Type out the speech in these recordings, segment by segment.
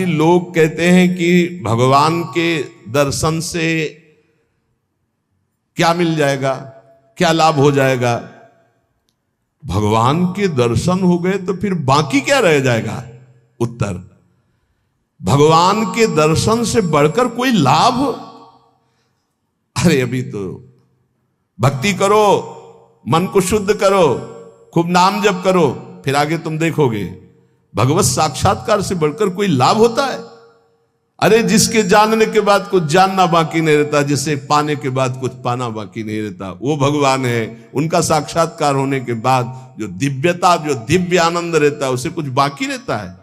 जी लोग कहते हैं कि भगवान के दर्शन से क्या मिल जाएगा, क्या लाभ हो जाएगा। भगवान के दर्शन हो गए तो फिर बाकी क्या रह जाएगा। उत्तर, भगवान के दर्शन से बढ़कर कोई लाभ। अरे अभी तो भक्ति करो, मन को शुद्ध करो, खूब नाम जप करो, फिर आगे तुम देखोगे भगवत साक्षात्कार से बढ़कर कोई लाभ होता है। अरे जिसके जानने के बाद कुछ जानना बाकी नहीं रहता, जिसे पाने के बाद कुछ पाना बाकी नहीं रहता, वो भगवान है। उनका साक्षात्कार होने के बाद जो दिव्यता, जो दिव्य आनंद रहता है, उसे कुछ बाकी रहता है।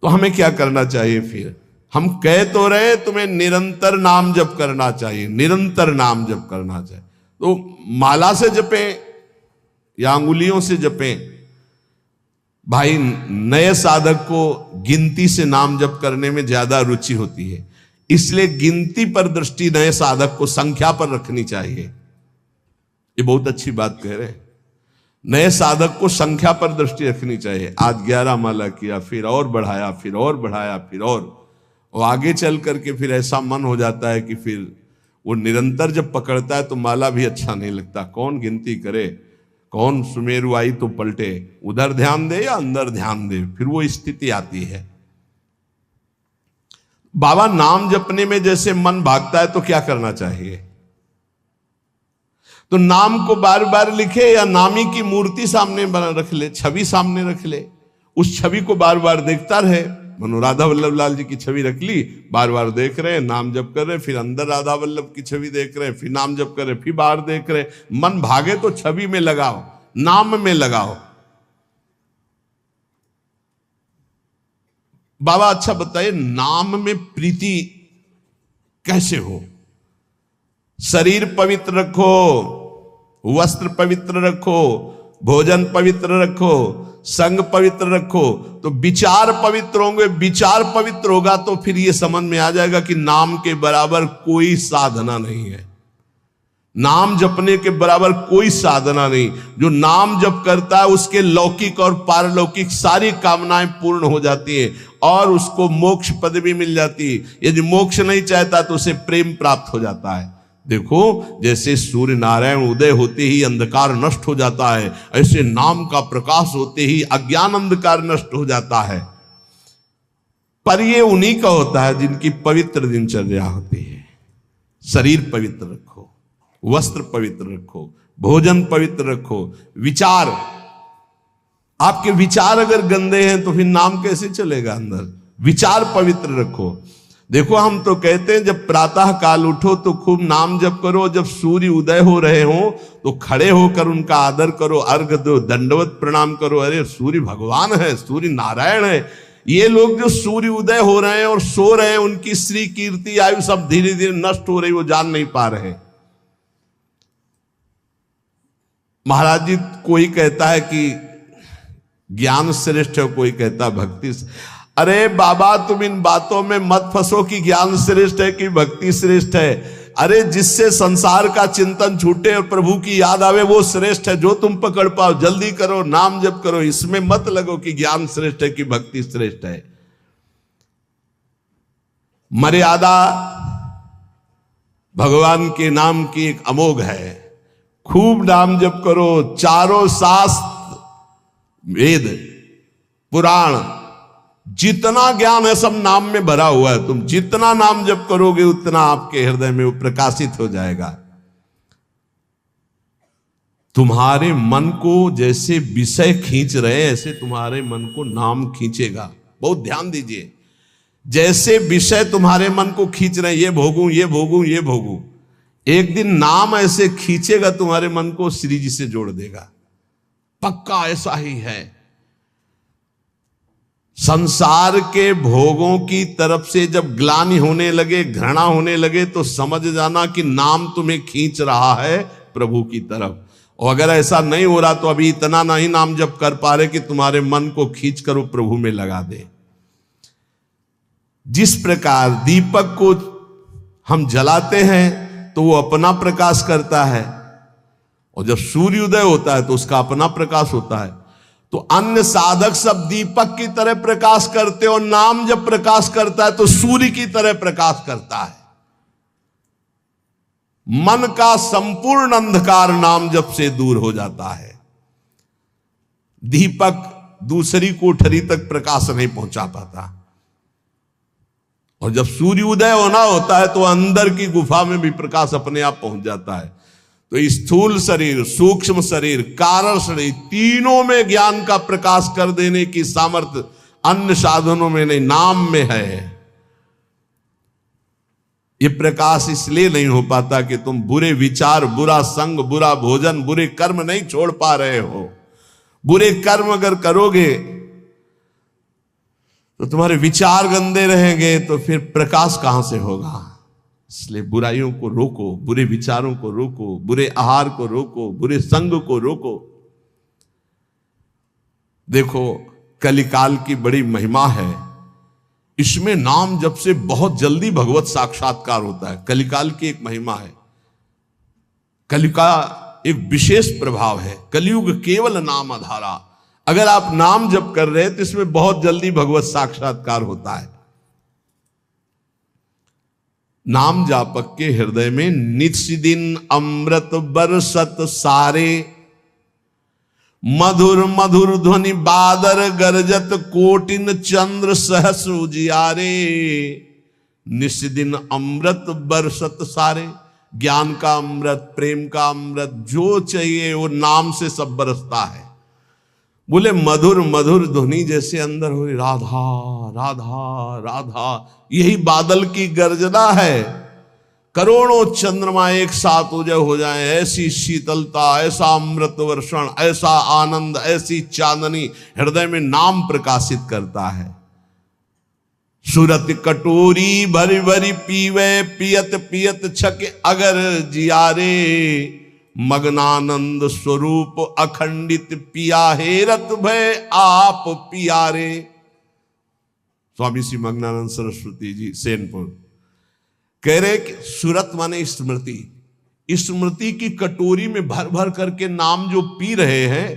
तो हमें क्या करना चाहिए फिर। हम कह तो रहे तुम्हें निरंतर नाम जप करना चाहिए, निरंतर नाम जप करना चाहिए। तो माला से जपें या अंगुलियों से जपें। भाई नए साधक को गिनती से नाम जप करने में ज्यादा रुचि होती है, इसलिए गिनती पर दृष्टि नए साधक को संख्या पर रखनी चाहिए। ये बहुत अच्छी बात कह रहे हैं। नए साधक को संख्या पर दृष्टि रखनी चाहिए। आज 11 माला किया, फिर और बढ़ाया, फिर और बढ़ाया, फिर और आगे चल करके फिर ऐसा मन हो जाता है कि फिर वो निरंतर जब पकड़ता है तो माला भी अच्छा नहीं लगता। कौन गिनती करे, कौन सुमेरु आई तो पलटे, उधर ध्यान दे या अंदर ध्यान दे, फिर वो स्थिति आती है। बाबा नाम जपने में जैसे मन भागता है तो क्या करना चाहिए। तो नाम को बार बार लिखे या नामी की मूर्ति सामने बना रख ले, छवि सामने रख ले, उस छवि को बार बार देखता रहे। मनो राधा वल्लभ लाल जी की छवि रख ली, बार बार देख रहे हैं, नाम जप कर रहे हैं, फिर अंदर राधा वल्लभ की छवि देख रहे हैं, फिर नाम जप कर रहे हैं, फिर बाहर देख रहे हैं। मन भागे तो छवि में लगाओ, नाम में लगाओ। बाबा अच्छा बताइए, नाम में प्रीति कैसे हो। शरीर पवित्र रखो, वस्त्र पवित्र रखो, भोजन पवित्र रखो, संग पवित्र रखो, तो विचार पवित्र होंगे। विचार पवित्र होगा तो फिर ये समझ में आ जाएगा कि नाम के बराबर कोई साधना नहीं है। नाम जपने के बराबर कोई साधना नहीं। जो नाम जप करता है उसके लौकिक और पारलौकिक सारी कामनाएं पूर्ण हो जाती हैं और उसको मोक्ष पदवी मिल जाती है। यदि मोक्ष नहीं चाहता तो उसे प्रेम प्राप्त हो जाता है। देखो जैसे सूर्य नारायण उदय होते ही अंधकार नष्ट हो जाता है, ऐसे नाम का प्रकाश होते ही अज्ञान अंधकार नष्ट हो जाता है। पर ये उन्हीं का होता है जिनकी पवित्र दिनचर्या होती है। शरीर पवित्र रखो, वस्त्र पवित्र रखो, भोजन पवित्र रखो, विचार। आपके विचार अगर गंदे हैं तो फिर नाम कैसे चलेगा अंदर। विचार पवित्र रखो। देखो हम तो कहते हैं जब प्रातः काल उठो तो खूब नाम जप करो, जब सूर्य उदय हो रहे हो तो खड़े होकर उनका आदर करो, अर्घ दो, दंडवत प्रणाम करो। अरे सूर्य भगवान है, सूर्य नारायण है। ये लोग जो सूर्य उदय हो रहे हैं और सो रहे हैं, उनकी श्री कीर्ति आयु सब धीरे धीरे नष्ट हो रही, वो जान नहीं पा रहे। महाराज जी कोई कहता है कि ज्ञान श्रेष्ठ है, कोई कहता है भक्ति। अरे बाबा तुम इन बातों में मत फंसो कि ज्ञान श्रेष्ठ है कि भक्ति श्रेष्ठ है। अरे जिससे संसार का चिंतन छूटे और प्रभु की याद आवे वो श्रेष्ठ है। जो तुम पकड़ पाओ जल्दी करो, नाम जप करो। इसमें मत लगो कि ज्ञान श्रेष्ठ है कि भक्ति श्रेष्ठ है। मर्यादा भगवान के नाम की एक अमोघ है। खूब नाम जप करो। चारों शास्त्र, वेद, पुराण, जितना ज्ञान है सब नाम में भरा हुआ है। तुम जितना नाम जप करोगे उतना आपके हृदय में वो प्रकाशित हो जाएगा। तुम्हारे मन को जैसे विषय खींच रहे ऐसे तुम्हारे मन को नाम खींचेगा। बहुत ध्यान दीजिए, जैसे विषय तुम्हारे मन को खींच रहे, ये भोगूं, ये भोगूं, ये भोगूं, एक दिन नाम ऐसे खींचेगा तुम्हारे मन को, श्री जी से जोड़ देगा। पक्का ऐसा ही है। संसार के भोगों की तरफ से जब ग्लानि होने लगे, घृणा होने लगे, तो समझ जाना कि नाम तुम्हें खींच रहा है प्रभु की तरफ। और अगर ऐसा नहीं हो रहा तो अभी इतना नहीं नाम जप कर पा रहे कि तुम्हारे मन को खींच कर वो प्रभु में लगा दे। जिस प्रकार दीपक को हम जलाते हैं तो वो अपना प्रकाश करता है, और जब सूर्योदय होता है तो उसका अपना प्रकाश होता है। तो अन्य साधक सब दीपक की तरह प्रकाश करते, और नाम जब प्रकाश करता है तो सूर्य की तरह प्रकाश करता है। मन का संपूर्ण अंधकार नाम जप से दूर हो जाता है। दीपक दूसरी कोठरी तक प्रकाश नहीं पहुंचा पाता, और जब सूर्य उदय होना होता है तो अंदर की गुफा में भी प्रकाश अपने आप पहुंच जाता है। तो स्थूल शरीर, सूक्ष्म शरीर, कारण शरीर, तीनों में ज्ञान का प्रकाश कर देने की सामर्थ्य अन्य साधनों में नहीं, नाम में है। ये प्रकाश इसलिए नहीं हो पाता कि तुम बुरे विचार, बुरा संग, बुरा भोजन, बुरे कर्म नहीं छोड़ पा रहे हो। बुरे कर्म अगर करोगे तो तुम्हारे विचार गंदे रहेंगे, तो फिर प्रकाश कहां से होगा। इसलिए बुराइयों को रोको, बुरे विचारों को रोको, बुरे आहार को रोको, बुरे संग को रोको। देखो, कलिकाल की बड़ी महिमा है, इसमें नाम जप से बहुत जल्दी भगवत साक्षात्कार होता है। कलिकाल की एक महिमा है, कलि का एक विशेष प्रभाव है। कलयुग केवल नाम आधारा। अगर आप नाम जप कर रहे हैं तो इसमें बहुत जल्दी भगवत साक्षात्कार होता है। नाम जापक के हृदय में नित्य दिन अमृत बरसत सारे, मधुर मधुर ध्वनि बादर गरजत, कोटिन चंद्र सहस उजियारे। नित्य दिन अमृत बरसत सारे, ज्ञान का अमृत, प्रेम का अमृत, जो चाहिए वो नाम से सब बरसता है। बोले मधुर मधुर ध्वनि जैसे अंदर हो, राधा राधा राधा, यही बादल की गर्जना है। करोड़ों चंद्रमा एक साथ उदय हो जाए, ऐसी शीतलता, ऐसा अमृत वर्षण, ऐसा आनंद, ऐसी चांदनी हृदय में नाम प्रकाशित करता है। सुरत कटोरी भरी भरी पीवे, पियत पियत छक अगर जियारे। मग्नानंद स्वरूप अखंडित पिया हेरत भय आप पियारे। स्वामी श्री मग्नानंद सरस्वती जी सेनपुर कह रहे कि सुरत माने स्मृति, स्मृति की कटोरी में भर भर करके नाम जो पी रहे हैं,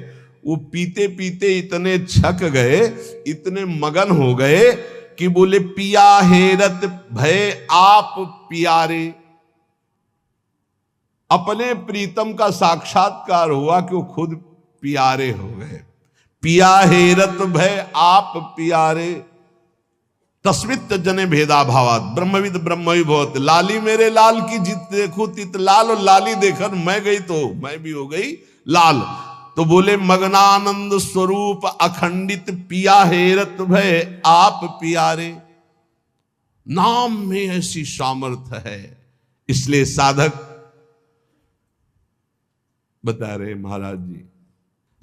वो पीते पीते इतने छक गए, इतने मगन हो गए कि बोले पिया हेरत भय आप पियारे। अपने प्रीतम का साक्षात्कार हुआ कि वो खुद प्यारे हो गए। पिया हेरत भय आप प्यारे, तस्मित जने भेदा भावात, ब्रह्मविद ब्रह्मवि भवत। लाली मेरे लाल की जित देखो तित लाल, और लाली देखकर मैं गई तो मैं भी हो गई लाल। तो बोले मग्नानंद स्वरूप अखंडित पिया हेरत भय आप प्यारे। नाम में ऐसी सामर्थ्य है, इसलिए साधक बता रहे महाराज जी,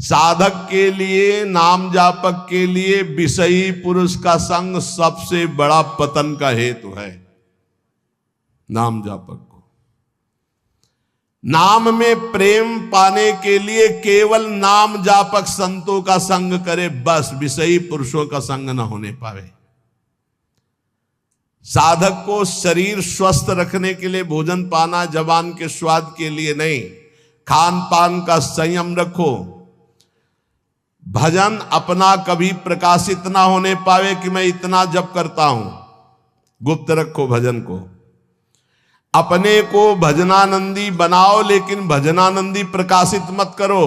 साधक के लिए, नाम जापक के लिए विषयी पुरुष का संग सबसे बड़ा पतन का हेतु है। नाम जापक को नाम में प्रेम पाने के लिए केवल नाम जापक संतों का संग करे, बस विषयी पुरुषों का संग न होने पावे। साधक को शरीर स्वस्थ रखने के लिए भोजन पाना जबान के स्वाद के लिए नहीं, खान पान का संयम रखो। भजन अपना कभी प्रकाशित ना होने पावे कि मैं इतना जप करता हूं, गुप्त रखो भजन को। अपने को भजनानंदी बनाओ, लेकिन भजनानंदी प्रकाशित मत करो।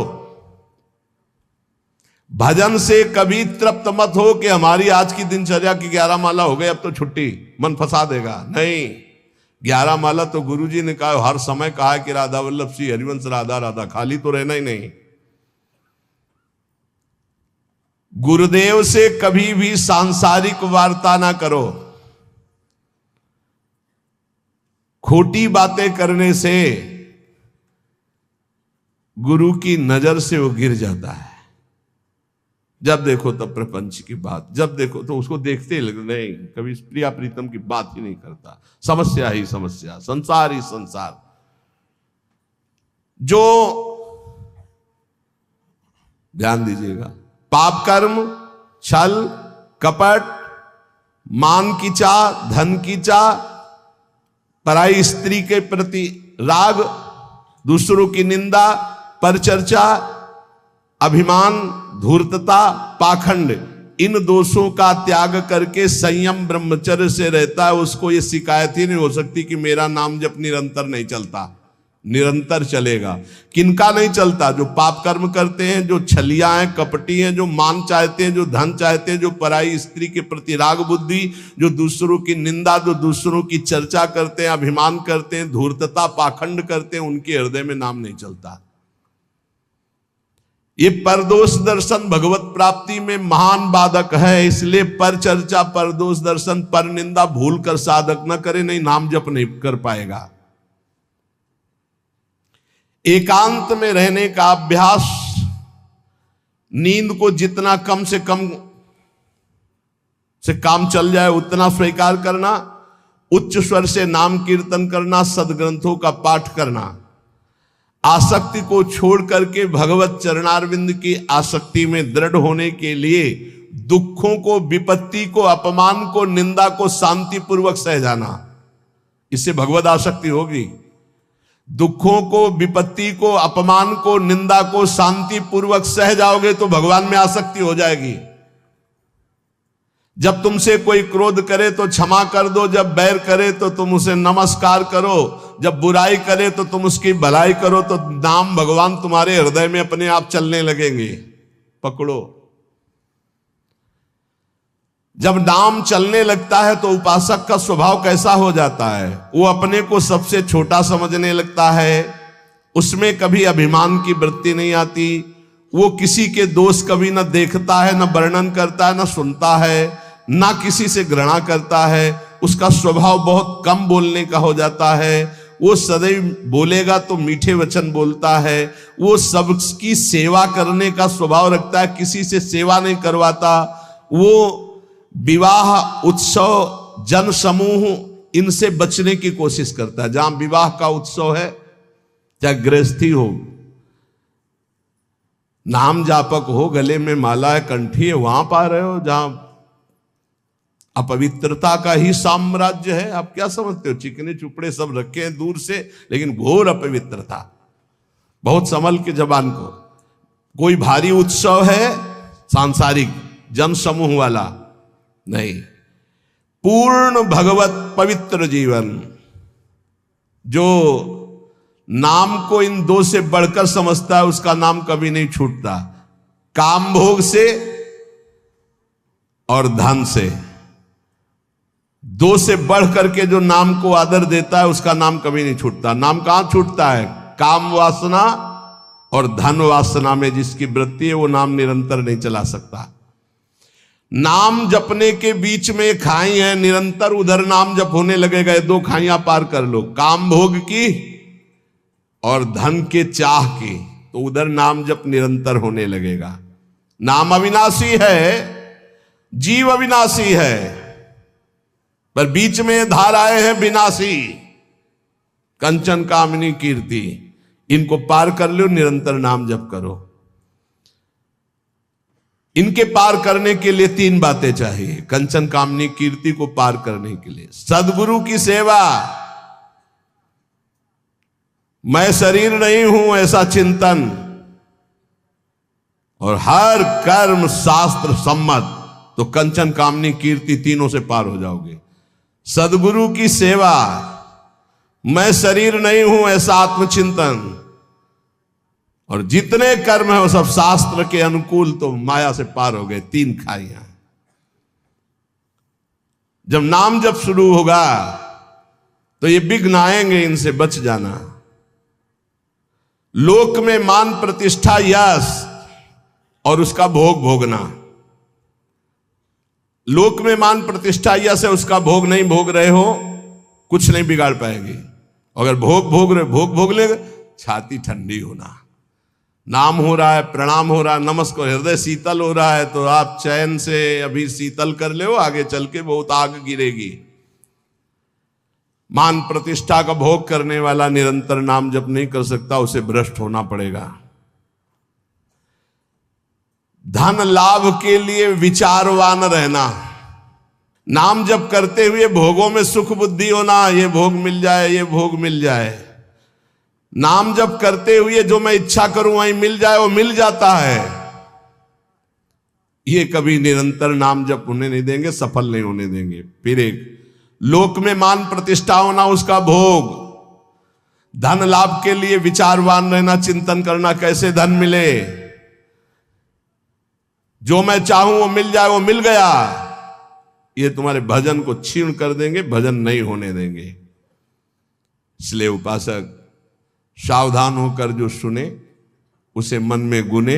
भजन से कभी तृप्त मत हो कि हमारी आज की दिनचर्या की 11 माला हो गई, अब तो छुट्टी, मन फंसा देगा। नहीं, 11 माला तो गुरुजी ने कहा, हर समय कहा कि राधा वल्लभ श्री हरिवंश राधा राधा, खाली तो रहना ही नहीं। गुरुदेव से कभी भी सांसारिक वार्ता ना करो। खोटी बातें करने से गुरु की नजर से वो गिर जाता है। जब देखो तब प्रपंच की बात, जब देखो तो उसको देखते ही लगता नहीं, कभी प्रिया प्रीतम की बात ही नहीं करता। समस्या ही समस्या, संसार ही संसार। जो ध्यान दीजिएगा, पाप कर्म, छल, कपट, मान की चाह, धन की चाह, पराई स्त्री के प्रति राग, दूसरों की निंदा, परचर्चा, अभिमान, धूर्तता, पाखंड, इन दोषों का त्याग करके संयम ब्रह्मचर्य से रहता है, उसको ये शिकायत ही नहीं हो सकती कि मेरा नाम जब निरंतर नहीं चलता। निरंतर चलेगा। किनका नहीं चलता? जो पाप कर्म करते हैं, जो छलिया हैं, कपटी हैं, जो मान चाहते हैं, जो धन चाहते हैं, जो पराई स्त्री के प्रति राग बुद्धि, जो दूसरों की निंदा, जो दूसरों की चर्चा करते हैं, अभिमान करते हैं, धूर्तता, पाखंड करते हैं, उनके हृदय में नाम नहीं चलता। ये परदोष दर्शन भगवत प्राप्ति में महान बाधक है। इसलिए पर चर्चा, परदोष दर्शन, पर निंदा भूल कर साधक न करे, नहीं नाम जप नहीं कर पाएगा। एकांत में रहने का अभ्यास, नींद को जितना कम से कम से काम चल जाए उतना स्वीकार करना, उच्च स्वर से नाम कीर्तन करना, सदग्रंथों का पाठ करना, आसक्ति को छोड़ करके भगवत चरणारविंद की आसक्ति में दृढ़ होने के लिए दुखों को, विपत्ति को, अपमान को, निंदा को शांतिपूर्वक सह जाना, इससे भगवत आसक्ति होगी। दुखों को, विपत्ति को, अपमान को, निंदा को शांति पूर्वक सह जाओगे तो भगवान में आसक्ति हो जाएगी। जब तुमसे कोई क्रोध करे तो क्षमा कर दो, जब बैर करे तो तुम उसे नमस्कार करो, जब बुराई करे तो तुम उसकी भलाई करो, तो नाम भगवान तुम्हारे हृदय में अपने आप चलने लगेंगे। पकड़ो। जब नाम चलने लगता है तो उपासक का स्वभाव कैसा हो जाता है? वो अपने को सबसे छोटा समझने लगता है, उसमें कभी अभिमान की वृत्ति नहीं आती, वो किसी के दोष कभी न देखता है, न वर्णन करता है, न सुनता है, न किसी से घृणा करता है। उसका स्वभाव बहुत कम बोलने का हो जाता है। वो सदैव बोलेगा तो मीठे वचन बोलता है। वो सबकी सेवा करने का स्वभाव रखता है, किसी से सेवा नहीं करवाता। वो विवाह, उत्सव, जन समूह, इनसे बचने की कोशिश करता है। जहां विवाह का उत्सव है, चाहे गृहस्थी हो, नाम जापक हो, गले में माला है, कंठी है, वहां पा रहे हो जहां अपवित्रता का ही साम्राज्य है। आप क्या समझते हो? चिकने चुपड़े सब रखे हैं दूर से, लेकिन घोर अपवित्रता। बहुत संभल के जबान को। कोई भारी उत्सव है सांसारिक, जन समूह वाला नहीं, पूर्ण भगवत पवित्र जीवन। जो नाम को इन दो से बढ़कर समझता है, उसका नाम कभी नहीं छूटता। काम भोग से और धन से, दो से बढ़ करके जो नाम को आदर देता है, उसका नाम कभी नहीं छूटता। नाम कहां छूटता है? काम वासना और धन वासना में जिसकी वृत्ति है, वो नाम निरंतर नहीं चला सकता। नाम जपने के बीच में एक खाई है, निरंतर उधर नाम जप होने लगेगा। दो खाइयां पार कर लो, काम भोग की और धन के चाह की, तो उधर नाम जप निरंतर होने लगेगा। नाम अविनाशी है, जीव अविनाशी है, पर बीच में धाराएं हैं विनाशी। कंचन, कामिनी, कीर्ति, इनको पार कर लो, निरंतर नाम जप करो। इनके पार करने के लिए तीन बातें चाहिए। कंचन, कामनी, कीर्ति को पार करने के लिए सद्गुरु की सेवा, मैं शरीर नहीं हूं ऐसा चिंतन, और हर कर्म शास्त्र सम्मत, तो कंचन, कामनी, कीर्ति तीनों से पार हो जाओगे। सद्गुरु की सेवा, मैं शरीर नहीं हूं ऐसा आत्मचिंतन, और जितने कर्म है वो सब शास्त्र के अनुकूल, तो माया से पार हो गए। तीन खाइयां। जब नाम जब शुरू होगा तो ये विघ्न आएंगे, इनसे बच जाना। लोक में मान, प्रतिष्ठा, यश और उसका भोग भोगना। लोक में मान, प्रतिष्ठा, यश है, उसका भोग नहीं भोग रहे हो, कुछ नहीं बिगाड़ पाएगी। अगर भोग भोग ले, छाती ठंडी होना। नाम हो रहा है, प्रणाम हो रहा है, नमस्कार, हृदय शीतल हो रहा है, तो आप चैन से अभी शीतल कर ले, आगे चल के बहुत आग गिरेगी। मान प्रतिष्ठा का भोग करने वाला निरंतर नाम जप नहीं कर सकता, उसे भ्रष्ट होना पड़ेगा। धन लाभ के लिए विचारवान रहना, नाम जप करते हुए भोगों में सुख बुद्धि होना, ये भोग मिल जाए, ये भोग मिल जाए। नाम जप करते हुए जो मैं इच्छा करूं वहीं मिल जाए, वो मिल जाता है। ये कभी निरंतर नाम जप होने नहीं देंगे, सफल नहीं होने देंगे। फिर एक लोक में मान प्रतिष्ठा होना, उसका भोग। धन लाभ के लिए विचारवान रहना, चिंतन करना कैसे धन मिले। जो मैं चाहूं वो मिल जाए, वो मिल गया, ये तुम्हारे भजन को क्षीण कर देंगे, भजन नहीं होने देंगे। इसलिए उपासक सावधान होकर जो सुने उसे मन में गुने,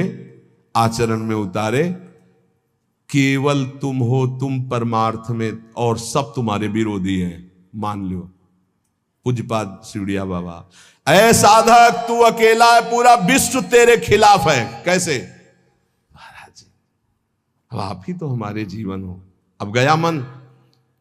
आचरण में उतारे। केवल तुम हो, तुम परमार्थ में, और सब तुम्हारे विरोधी हैं, मान लो। पूज्यपाद शिवड़िया बाबा, ऐ साधक तू अकेला है, पूरा विश्व तेरे खिलाफ है। कैसे महाराज जी, अब आप ही तो हमारे जीवन हो। अब गया मन,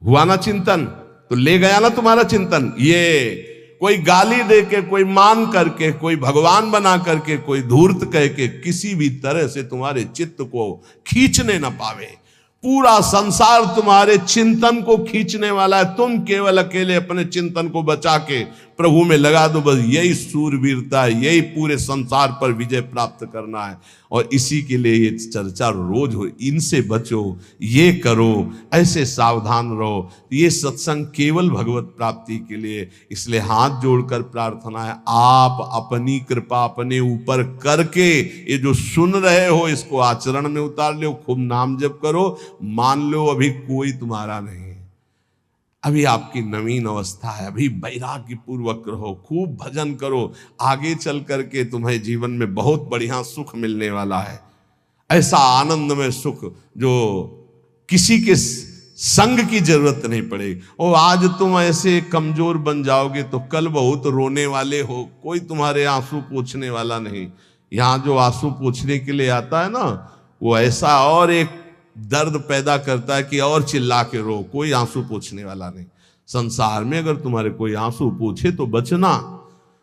हुआ ना चिंतन, तो ले गया ना तुम्हारा चिंतन। ये कोई गाली दे के, कोई मान करके, कोई भगवान बना करके, कोई धूर्त कह के किसी भी तरह से तुम्हारे चित्त को खींचने ना पावे। पूरा संसार तुम्हारे चिंतन को खींचने वाला है, तुम केवल अकेले अपने चिंतन को बचा के प्रभु में लगा दो। बस यही सूरवीरता है, यही पूरे संसार पर विजय प्राप्त करना है। और इसी के लिए ये चर्चा रोज हो, इनसे बचो, ये करो, ऐसे सावधान रहो। ये सत्संग केवल भगवत प्राप्ति के लिए। इसलिए हाथ जोड़कर प्रार्थना है, आप अपनी कृपा अपने ऊपर करके ये जो सुन रहे हो इसको आचरण में उतार लो। खूब नाम जप करो। मान लो अभी कोई तुम्हारा नहीं, अभी आपकी नवीन अवस्था है, अभी वैराग्य पूर्वक रहो, खूब भजन करो। आगे चल करके तुम्हें जीवन में बहुत बढ़िया सुख मिलने वाला है। ऐसा आनंद में सुख जो किसी के संग की जरूरत नहीं पड़ेगी। और आज तुम ऐसे कमजोर बन जाओगे तो कल बहुत रोने वाले हो, कोई तुम्हारे आंसू पोंछने वाला नहीं। यहाँ जो आंसू पोंछने के लिए आता है ना, वो ऐसा और एक दर्द पैदा करता है कि और चिल्ला के रो, कोई आंसू पोंछने वाला नहीं। संसार में अगर तुम्हारे कोई आंसू पूछे तो बचना,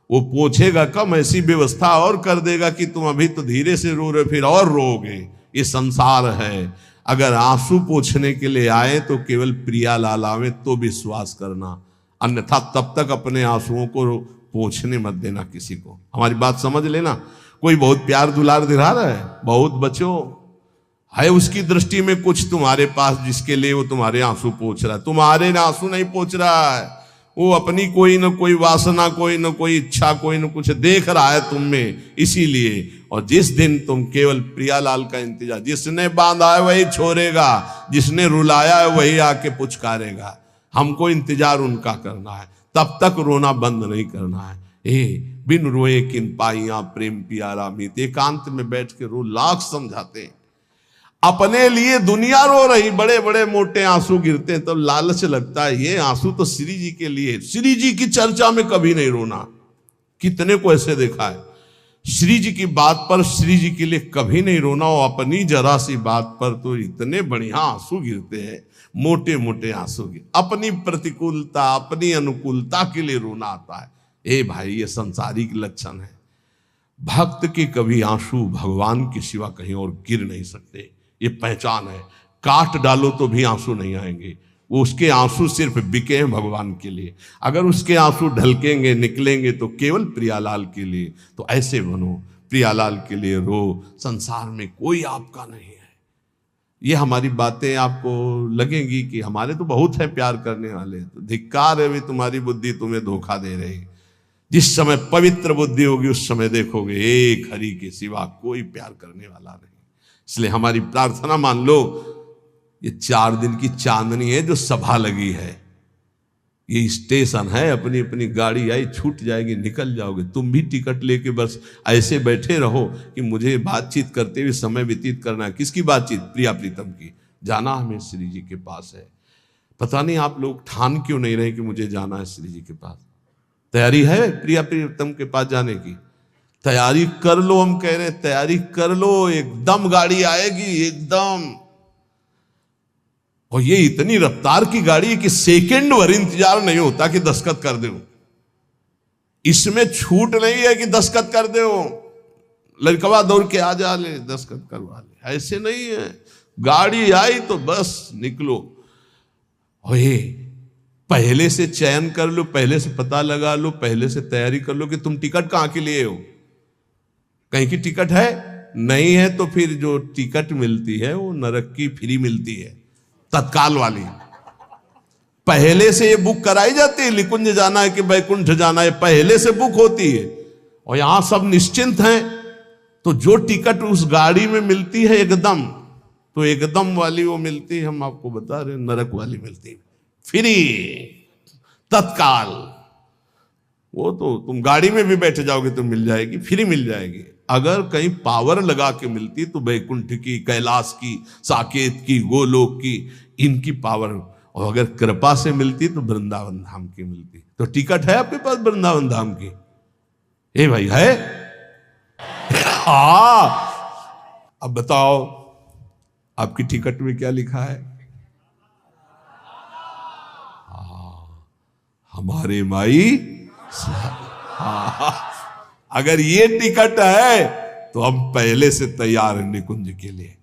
वो पूछेगा कम, ऐसी व्यवस्था और कर देगा कि तुम अभी तो धीरे से रो रहे, फिर और रोगे। ये संसार है। अगर आंसू पोंछने के लिए आए तो केवल प्रियालाल आवे तो विश्वास करना, अन्यथा तब तक अपने आंसुओं को पोंछने मत देना किसी को। हमारी बात समझ लेना। कोई बहुत प्यार दुलार दिला रहा है, बहुत बचो, है उसकी दृष्टि में कुछ तुम्हारे पास जिसके लिए वो तुम्हारे आंसू पोंछ रहा है। तुम्हारे आंसू नहीं पोंछ रहा है, वो अपनी कोई न कोई वासना, कोई न कोई इच्छा, कोई न कुछ देख रहा है तुम में, इसीलिए। और जिस दिन तुम केवल प्रियालाल का इंतजार, जिसने बांधा है वही छोड़ेगा, जिसने रुलाया है वही आके पुचकारेगा। हमको इंतजार उनका करना है, तब तक रोना बंद नहीं करना है। बिन रोए किन पाइया प्रेम प्यारा मीत, एकांत में बैठ के रो, लाख समझाते हैं। अपने लिए दुनिया रो रही, बड़े बड़े मोटे आंसू गिरते हैं, तब लालच लगता है ये आंसू तो श्री जी के लिए। श्री जी की चर्चा में कभी नहीं रोना। कितने को ऐसे देखा है, श्री जी की बात पर श्री जी के लिए कभी नहीं रोना, और अपनी जरा सी बात पर तो इतने बढ़िया आंसू गिरते हैं, मोटे मोटे आंसू गिर। अपनी प्रतिकूलता, अपनी अनुकूलता के लिए रोना आता है। ए भाई, ये संसारिक लक्षण है। भक्त के कभी आंसू भगवान के सिवा कहीं और गिर नहीं सकते, ये पहचान है। काट डालो तो भी आंसू नहीं आएंगे, वो उसके आंसू सिर्फ बिके हैं भगवान के लिए। अगर उसके आंसू ढलकेंगे, निकलेंगे तो केवल प्रियालाल के लिए। तो ऐसे बनो, प्रियालाल के लिए रो। संसार में कोई आपका नहीं है। ये हमारी बातें आपको लगेंगी कि हमारे तो बहुत है प्यार करने वाले, तो धिक्कार है भी तुम्हारी बुद्धि तुम्हें धोखा दे रही। जिस समय पवित्र बुद्धि होगी उस समय देखोगे एक हरि के सिवा कोई प्यार करने वाला नहीं। इसलिए हमारी प्रार्थना मान लो, ये 4 दिन की चांदनी है जो सभा लगी है, ये स्टेशन है। अपनी अपनी गाड़ी आई, छूट जाएगी, निकल जाओगे। तुम भी टिकट लेके बस ऐसे बैठे रहो कि मुझे बातचीत करते हुए समय व्यतीत करना है। किसकी बातचीत? प्रिया प्रीतम की। जाना हमें श्री जी के पास है। पता नहीं आप लोग ठान क्यों नहीं रहे कि मुझे जाना है श्री जी के पास। तैयारी है प्रिया प्रीतम के पास जाने की? तैयारी कर लो। हम कह रहे हैं तैयारी कर लो, एकदम गाड़ी आएगी, एकदम। और ये इतनी रफ्तार की गाड़ी है कि सेकंड भर इंतजार नहीं होता कि दस्तखत कर दो। इसमें छूट नहीं है कि दस्तखत कर दो, लड़कवा दौड़ के आ जा ले, दस्तखत करवा ले, ऐसे नहीं है। गाड़ी आई तो बस निकलो। और पहले से चयन कर लो, पहले से पता लगा लो, पहले से तैयारी कर लो कि तुम टिकट कहां के लिए हो। कहीं की टिकट है नहीं है तो फिर जो टिकट मिलती है वो नरक की फ्री मिलती है, तत्काल वाली। पहले से ये बुक कराई जाती है, निकुंज जाना है कि वैकुंठ जाना है, पहले से बुक होती है। और यहां सब निश्चिंत हैं, तो जो टिकट उस गाड़ी में मिलती है एकदम, तो एकदम वाली वो मिलती है, हम आपको बता रहे नरक वाली मिलती है फ्री, तत्काल। वो तो तुम गाड़ी में भी बैठ जाओगे तो मिल जाएगी, फ्री मिल जाएगी। अगर कहीं पावर लगा के मिलती तो वैकुंठ की, कैलाश की, साकेत की, गोलोक की, इनकी पावर। और अगर कृपा से मिलती तो वृंदावन धाम की मिलती। तो टिकट है आपके पास वृंदावन धाम की? ए भाई है? हाँ, अब बताओ आपकी टिकट में क्या लिखा है? हमारे माई। हाँ, अगर ये टिकट है तो हम पहले से तैयार हैं निकुंज के लिए।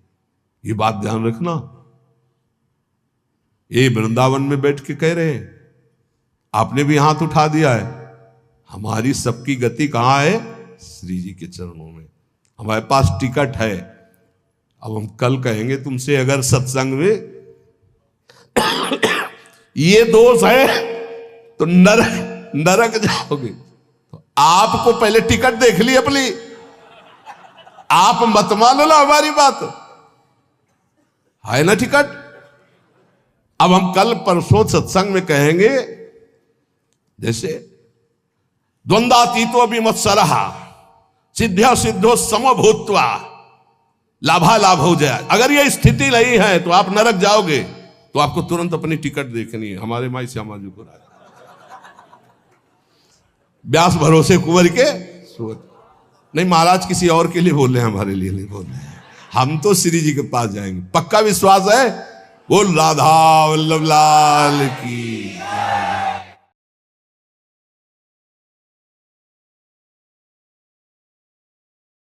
ये बात ध्यान रखना। ये वृंदावन में बैठ के कह रहे हैं, आपने भी हाथ उठा दिया है। हमारी सबकी गति कहां है? श्री जी के चरणों में। हमारे पास टिकट है। अब हम कल कहेंगे तुमसे, अगर सत्संग में ये दोष है तो नरक जाओगे। तो आपको पहले टिकट देख ली अपनी, आप मत मान लो हमारी बात, है ना टिकट। अब हम कल परसों सत्संग में कहेंगे, जैसे द्वंद्वातीतो विमत्सरः सिद्ध्या सिद्धो समभूत्वा लाभालाभ हो जाए। अगर यह स्थिति नहीं है तो आप नरक जाओगे। तो आपको तुरंत अपनी टिकट देखनी है। हमारे माई श्यामा जी को राजा व्यास भरोसे कुंवर के सोच। नहीं, महाराज किसी और के लिए बोल रहे हैं, हमारे लिए नहीं बोल रहे हैं। हम तो श्री जी के पास जाएंगे, पक्का विश्वास है। बोल राधा वल्लभ लाल की।